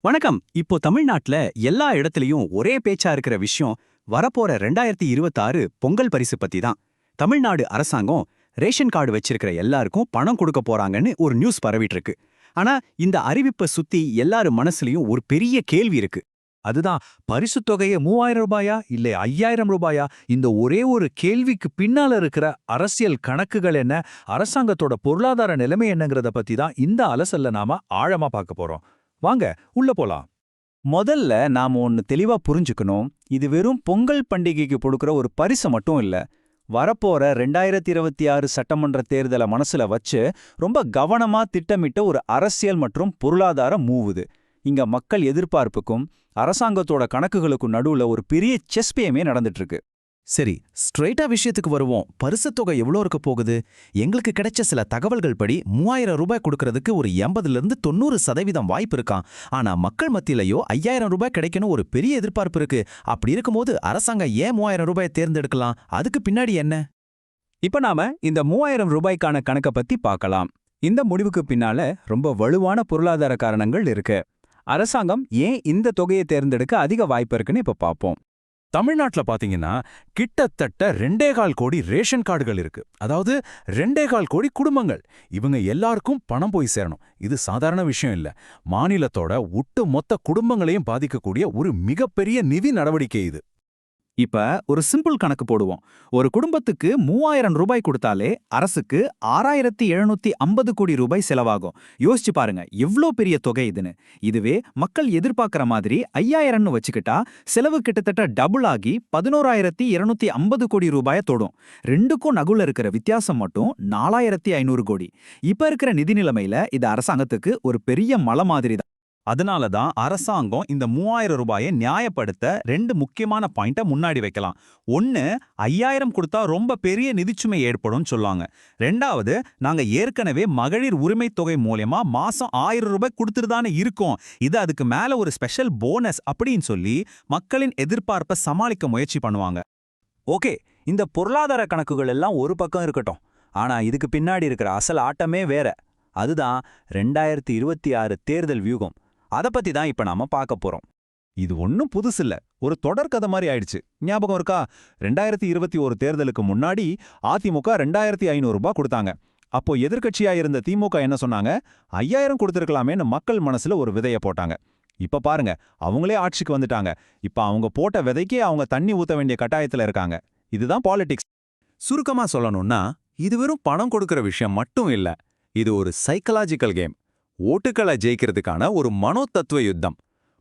வணக்கம். இப்போ தமிழ்நாட்டுல எல்லா இடத்துலயும் ஒரே பேச்சா இருக்கிற விஷயம் வரப்போற 2026 பொங்கல் பரிசு பத்தி தான். தமிழ்நாடு அரசாங்கம் ரேஷன் கார்டு வச்சிருக்கிற எல்லாருக்கும் பணம் கொடுக்க போறாங்கன்னு ஒரு நியூஸ் பரவிட்டு இருக்கு. ஆனா இந்த அறிவிப்பை சுத்தி எல்லாரு மனசுலயும் ஒரு பெரிய கேள்வி இருக்கு. அதுதான் பரிசுத் தொகையை 3000 ரூபாயா இல்ல 5000 ரூபாயா? இந்த ஒரே ஒரு கேள்விக்கு பின்னால இருக்கிற அரசியல் கணக்குகள் என்ன, அரசாங்கத்தோட பொருளாதார நிலைமை என்னங்கறத பத்தி தான் இந்த அலசல்ல நாம ஆழமா பார்க்க போறோம். வாங்க உள்ள போலாம். முதல்ல நாம ஒன்னு தெளிவா புரிஞ்சுக்கணும். இது வெறும் பொங்கல் பண்டிகைக்கு கொடுக்கிற ஒரு பரிசு மட்டும் இல்ல. வரப்போற 2026 சட்டமன்ற தேர்தலை மனசுல வச்சு ரொம்ப கவனமா திட்டமிட்ட ஒரு அரசியல் மற்றும் பொருளாதார மூவுது. இங்க மக்கள் எதிர்பார்ப்புக்கும் அரசாங்கத்தோட கணக்குகளுக்கும் நடுவுல ஒரு பெரிய செஸ் கேமே நடந்துட்டு இருக்கு. சரி, ஸ்ட்ரெயிட்டா விஷயத்துக்கு வருவோம். பரிசுத் தொகை எவ்வளோ இருக்க போகுது? எங்களுக்கு கிடைச்ச சில தகவல்கள் படி 3000 ரூபாய் கொடுக்கறதுக்கு ஒரு 80% வாய்ப்பு இருக்காம். ஆனா மக்கள் மத்தியிலையோ 5000 ரூபாய் கிடைக்கணும் ஒரு பெரிய எதிர்பார்ப்பு இருக்கு. அப்படி இருக்கும்போது அரசாங்கம் ஏன் 3000 ரூபாயை தேர்ந்தெடுக்கலாம்? அதுக்கு பின்னாடி என்ன? இப்ப நாம இந்த 3000 ரூபாய்க்கான கணக்க பத்தி பார்க்கலாம். இந்த முடிவுக்கு பின்னால ரொம்ப வலுவான பொருளாதார காரணங்கள் இருக்கு. அரசாங்கம் ஏன் இந்த தொகையை தேர்ந்தெடுக்க அதிக வாய்ப்பு இருக்குன்னு இப்ப பார்ப்போம். தமிழ்நாட்டுல பாத்தீங்கன்னா கிட்டத்தட்ட 2.25 கோடி ரேஷன் கார்டுகள் இருக்கு. அதாவது 2.25 கோடி குடும்பங்கள். இவங்க எல்லாருக்கும் பணம் போய் சேரணும். இது சாதாரண விஷயம் இல்ல. மாநிலத்தோட ஒட்டு மொத்த குடும்பங்களையும் பாதிக்கக்கூடிய ஒரு மிகப்பெரிய நிதி நடவடிக்கை இது. இப்ப ஒரு சிம்பிள் கணக்கு போடுவோம். ஒரு குடும்பத்துக்கு 3000 ரூபாய் கொடுத்தாலே அரசுக்கு 6750 கோடி ரூபாய் செலவாகும். யோசிச்சு பாருங்க எவ்ளோ பெரிய தொகை இதுன்னு. இதுவே மக்கள் எதிர்பார்க்கிற மாதிரி 5000ன்னு வச்சுக்கிட்டா செலவு கிட்டத்தட்ட டபுள் ஆகி 11250 கோடி ரூபாய தொடும். ரெண்டுக்கும் நகுல இருக்கிற வித்தியாசம் மட்டும் 4500 கோடி. இப்ப இருக்கிற நிதி நிலைமையில இது அரசாங்கத்துக்கு ஒரு பெரிய மலை மாதிரி தான். அதனால தான் அரசாங்கம் இந்த 3000 ரூபாயை நியாயப்படுத்த ரெண்டு முக்கியமான பாயிண்ட்டை முன்னாடி வைக்கலாம். ஒன்னு, 5000 கொடுத்தா ரொம்ப பெரிய நிதிச்சுமை ஏற்படும் சொல்லுவாங்க. ரெண்டாவது, நாங்க ஏற்கனவே மகளிர் உரிமை தொகை மூலமா மாசம் 1000 ரூபாய் கொடுத்துட்டுதானே இருக்கோம், இது அதுக்கு மேல ஒரு ஸ்பெஷல் போனஸ் அப்படின்னு சொல்லி மக்களின் எதிர்பார்ப்பை சமாளிக்க முயற்சி பண்ணுவாங்க. ஓகே, இந்த பொருளாதார கணக்குகள் எல்லாம் ஒரு பக்கம் இருக்கட்டும். ஆனா இதுக்கு பின்னாடி இருக்கிற அசல் ஆட்டமே வேற. அதுதான் 2026 தேர்தல் வியூகம். அத பத்தி தான் இப்ப நாம பார்க்க போறோம். இது ஒன்னும் புதுசில்ல. ஒரு தொடர் கதை மாதிரி ஆயிடுச்சு. ஞாபகம் இருக்கா? 2021 தேர்தலுக்கு முன்னாடி அதிமுக 2500 ரூபாய் கொடுத்தாங்க. அப்போ எதிர்க்கட்சியா இருந்த திமுக என்ன சொன்னாங்க? 5000 கொடுத்திருக்கலாமேன்னு மக்கள் மனசுல ஒரு விதைய போட்டாங்க. இப்ப பாருங்க, அவங்களே ஆட்சிக்கு வந்துட்டாங்க. இப்ப அவங்க போட்ட விதைக்கே அவங்க தண்ணி ஊத்த வேண்டிய கட்டாயத்துல இருக்காங்க. இதுதான் பாலிடிக்ஸ். சுருக்கமா சொல்லணும்னா, இது வெறும் பணம் கொடுக்கிற விஷயம் மட்டும் இல்ல. இது ஒரு சைக்கலாஜிக்கல் கேம். ஓட்டுக்களை ஜெயிக்கிறதுக்கான ஒரு மனோதத்துவ யுத்தம்.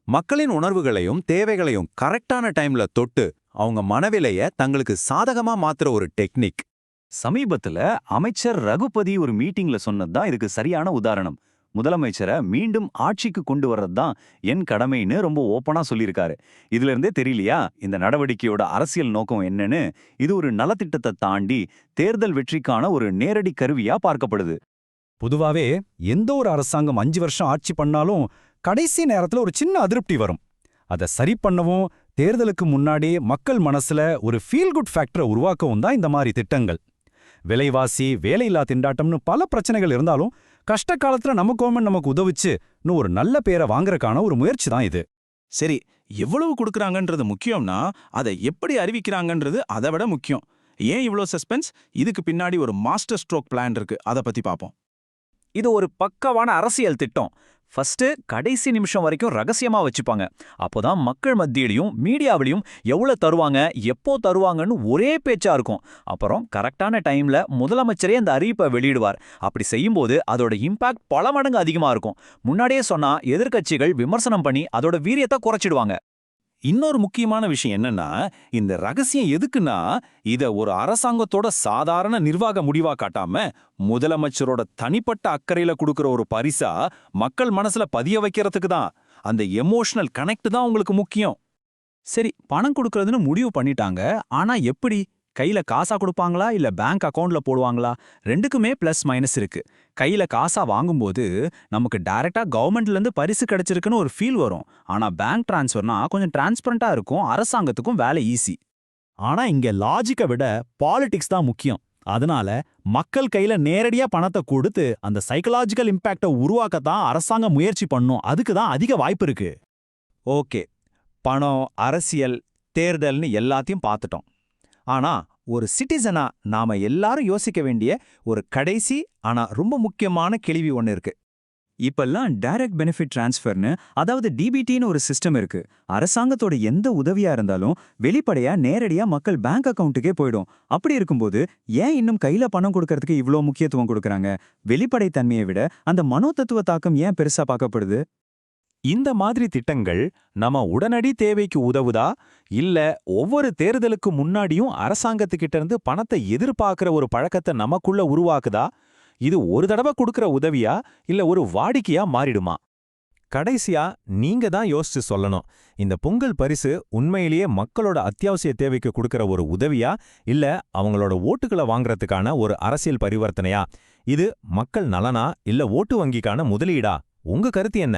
மக்களின் உணர்வுகளையும் தேவைகளையும் கரெக்டான டைம்ல தொட்டு அவங்க மனவிலைய தங்களுக்கு சாதகமா மாத்துற ஒரு டெக்னிக். சமீபத்துல அமைச்சர் ரகுபதி ஒரு மீட்டிங்ல சொன்னதுதான் இதுக்கு சரியான உதாரணம். முதலமைச்சரை மீண்டும் ஆட்சிக்கு கொண்டு வர்றதுதான் என் கடமைன்னு ரொம்ப ஓப்பனா சொல்லியிருக்காரு. இதுல இருந்தே தெரியலையா இந்த நடவடிக்கையோட அரசியல் நோக்கம் என்னன்னு? இது ஒரு நலத்திட்டத்தை தாண்டி தேர்தல் வெற்றிக்கான ஒரு நேரடி கருவியா பார்க்கப்படுது. பொதுவாவே எந்த ஒரு அரசாங்கம் 5 வருஷம் ஆட்சி பண்ணாலும் கடைசி நேரத்துல ஒரு சின்ன அதிருப்தி வரும். அதை சரி பண்ணவும் தேர்தலுக்கு முன்னாடி மக்கள் மனசுல ஒரு ஃபீல் குட் ஃபேக்டரை உருவாக்கவும் தான் இந்த மாதிரி திட்டங்கள். விலைவாசி, வேலையில்லா திண்டாட்டம்னு பல பிரச்சனைகள் இருந்தாலும் கஷ்ட காலத்துல நம்ம கவர்மெண்ட் நமக்கு உதவிச்சுன்னு ஒரு நல்ல பேரை வாங்குறதுக்கான ஒரு முயற்சி தான் இது. சரி, எவ்வளவு கொடுக்கறாங்கன்றது முக்கியம்னா அதை எப்படி அறிவிக்கிறாங்கன்றது அதை விட முக்கியம். ஏன் இவ்ளோ சஸ்பென்ஸ்? இதுக்கு பின்னாடி ஒரு மாஸ்டர் ஸ்ட்ரோக் பிளான் இருக்கு. அதை பத்தி பார்ப்போம். இது ஒரு பக்காவான அரசியல் திட்டம். ஃபர்ஸ்ட் கடைசி நிமிஷம் வரைக்கும் ரகசியமா வச்சுப்பாங்க. அப்போதான் மக்கள் மத்தியிலையும் மீடியாவிலையும் எவ்வளவு தருவாங்க, எப்போ தருவாங்கன்னு ஒரே பேச்சா இருக்கும். அப்புறம் கரெக்டான டைம்ல முதலமைச்சரே அந்த அறிவிப்பை வெளியிடுவார். அப்படி செய்யும்போது அதோட இம்பாக்ட் பல மடங்கு அதிகமா இருக்கும். முன்னாடியே சொன்னா எதிர்க்கட்சிகள் விமர்சனம் பண்ணி அதோட வீரியத்தை குறைச்சிடுவாங்க. இன்னொரு முக்கியமான விஷயம் என்னன்னா, இந்த ரகசியம் எதுக்குன்னா, இத ஒரு அரசாங்கத்தோட சாதாரண நிர்வாக முடிவா காட்டாம முதலமைச்சரோட தனிப்பட்ட அக்கறையில கொடுக்கிற ஒரு பரிசா மக்கள் மனசுல பதிய வைக்கிறதுக்கு தான். அந்த எமோஷனல் கனெக்ட் தான் உங்களுக்கு முக்கியம். சரி, பணம் கொடுக்கறதுன்னு முடிவு பண்ணிட்டாங்க. ஆனா எப்படி? கையில காசா கொடுப்பாங்களா இல்ல பேங்க் அக்கவுண்ட்ல போடுவாங்களா? ரெண்டுக்குமே பிளஸ் மைனஸ் இருக்கு. கையில காசா வாங்கும்போது நமக்கு டைரக்டா கவர்மெண்ட்ல இருந்து பரிசு கிடைச்சிருக்குன்னு ஒரு ஃபீல் வரும். ஆனா பேங்க் டிரான்ஸ்ஃபர்னா கொஞ்சம் டிரான்ஸ்பரண்டா இருக்கும், அரசாங்கத்துக்கும் வேலை ஈஸி. ஆனா இங்க லாஜிக்கை விட பாலிடிக்ஸ் தான் முக்கியம். அதனால மக்கள் கையில நேரடியா பணத்தை கொடுத்து அந்த சைக்கலாஜிக்கல் இம்பாக்ட உருவாக்கத்தான் அரசாங்கம் முயற்சி பண்ணும். அதுக்கு தான் அதிக வாய்ப்பு இருக்கு. ஓகே, பணம், அரசியல், தேர்தல்னு எல்லாத்தையும் பார்த்துட்டோம். ஆனா ஒரு சிட்டிசனா நாம எல்லாரும் யோசிக்க வேண்டிய ஒரு கடைசி ஆனா ரொம்ப முக்கியமான கேள்வி ஒன்னு இருக்கு. இப்பெல்லாம் டைரக்ட் பெனிஃபிட் டிரான்ஸ்ஃபர்னு, அதாவது டிபிடின்னு ஒரு சிஸ்டம் இருக்கு. அரசாங்கத்தோட எந்த உதவியா இருந்தாலும் வெளிப்படையா நேரடியா மக்கள் பேங்க் அக்கவுண்ட்டுக்கே போயிடும். அப்படி இருக்கும்போது ஏன் இன்னும் கையில பணம் கொடுக்கறதுக்கு இவ்ளோ முக்கியத்துவம் கொடுக்கறாங்க? வெளிப்படைத்தன்மையை விட அந்த மனோதத்துவ தாக்கம் ஏன் பெருசா பார்க்கப்படுது? இந்த மாதிரி திட்டங்கள் நம்ம உடனடி தேவைக்கு உதவுதா, இல்ல ஒவ்வொரு தேர்தலுக்கு முன்னாடியும் அரசாங்கத்துக்கிட்ட இருந்து பணத்தை எதிர்பார்க்கிற ஒரு பழக்கத்தை நமக்குள்ள உருவாக்குதா? இது ஒரு தடவை கொடுக்கிற உதவியா, இல்ல ஒரு வாடிக்கையா மாறிடுமா? கடைசியா நீங்க தான் யோசிச்சு சொல்லணும். இந்த பொங்கல் பரிசு உண்மையிலேயே மக்களோட அத்தியாவசிய தேவைக்கு கொடுக்கிற ஒரு உதவியா, இல்ல அவங்களோட ஓட்டுகளை வாங்குறதுக்கான ஒரு அரசியல் பரிவர்த்தனையா? இது மக்கள் நலனா, இல்ல ஓட்டு வங்கிக்கான முதலீடா? உங்க கருத்து என்ன?